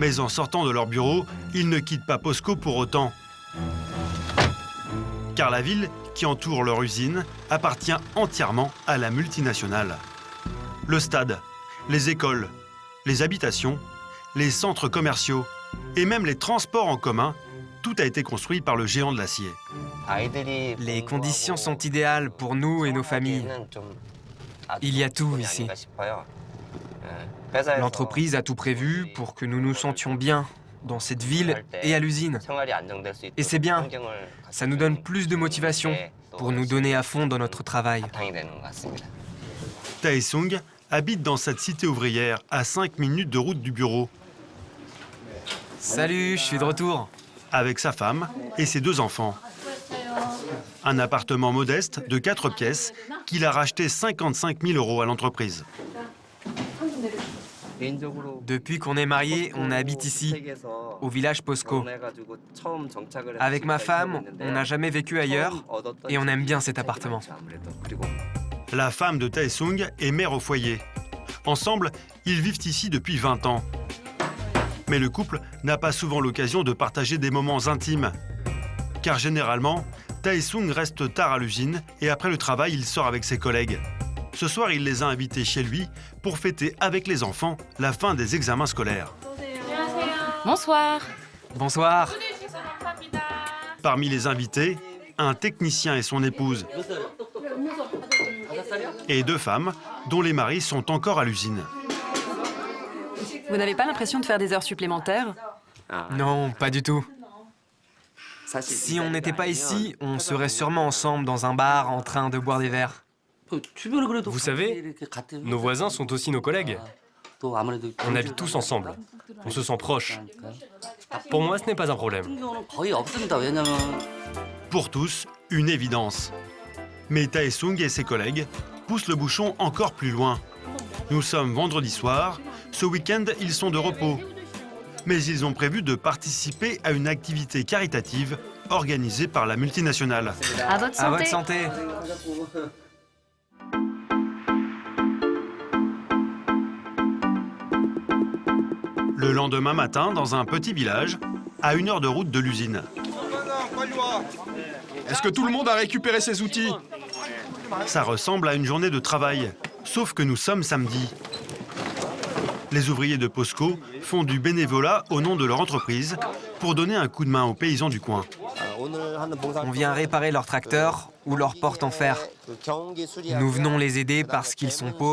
Mais en sortant de leur bureau, ils ne quittent pas POSCO pour autant. Car la ville qui entoure leur usine appartient entièrement à la multinationale. Le stade, les écoles, les habitations, les centres commerciaux et même les transports en commun, tout a été construit par le géant de l'acier. Les conditions sont idéales pour nous et nos familles. Il y a tout ici. L'entreprise a tout prévu pour que nous nous sentions bien dans cette ville et à l'usine. Et c'est bien, ça nous donne plus de motivation pour nous donner à fond dans notre travail. Taesung habite dans cette cité ouvrière à 5 minutes de route du bureau, Salut, je suis de retour. avec sa femme et ses 2 enfants. Un appartement modeste de 4 pièces qu'il a racheté 55 000 € à l'entreprise. Depuis qu'on est mariés, on habite ici, au village POSCO. Avec ma femme, on n'a jamais vécu ailleurs et on aime bien cet appartement. La femme de Taesung est mère au foyer. Ensemble, ils vivent ici depuis 20 ans. Mais le couple n'a pas souvent l'occasion de partager des moments intimes. Car généralement, Taesung reste tard à l'usine et après le travail, il sort avec ses collègues. Ce soir, il les a invités chez lui pour fêter avec les enfants la fin des examens scolaires. Bonsoir. Bonsoir. Parmi les invités, un technicien et son épouse. Et 2 femmes dont les maris sont encore à l'usine. Vous n'avez pas l'impression de faire des heures supplémentaires? Non, pas du tout. Si on n'était pas ici, on serait sûrement ensemble dans un bar en train de boire des verres. Vous savez, nos voisins sont aussi nos collègues. On habite tous ensemble. On se sent proches. Pour moi, ce n'est pas un problème. Pour tous, une évidence. Mais Taesung et ses collègues poussent le bouchon encore plus loin. Nous sommes vendredi soir. Ce week-end, ils sont de repos. Mais ils ont prévu de participer à une activité caritative organisée par la multinationale. À votre santé. À votre santé. Le lendemain matin, dans un petit village, à 1 heure de route de l'usine. Est-ce que tout le monde a récupéré ses outils? Ça ressemble à une journée de travail, sauf que nous sommes samedi. Les ouvriers de POSCO font du bénévolat au nom de leur entreprise pour donner un coup de main aux paysans du coin. On vient réparer leur tracteur ou leur porte en fer. Nous venons les aider parce qu'ils sont pauvres.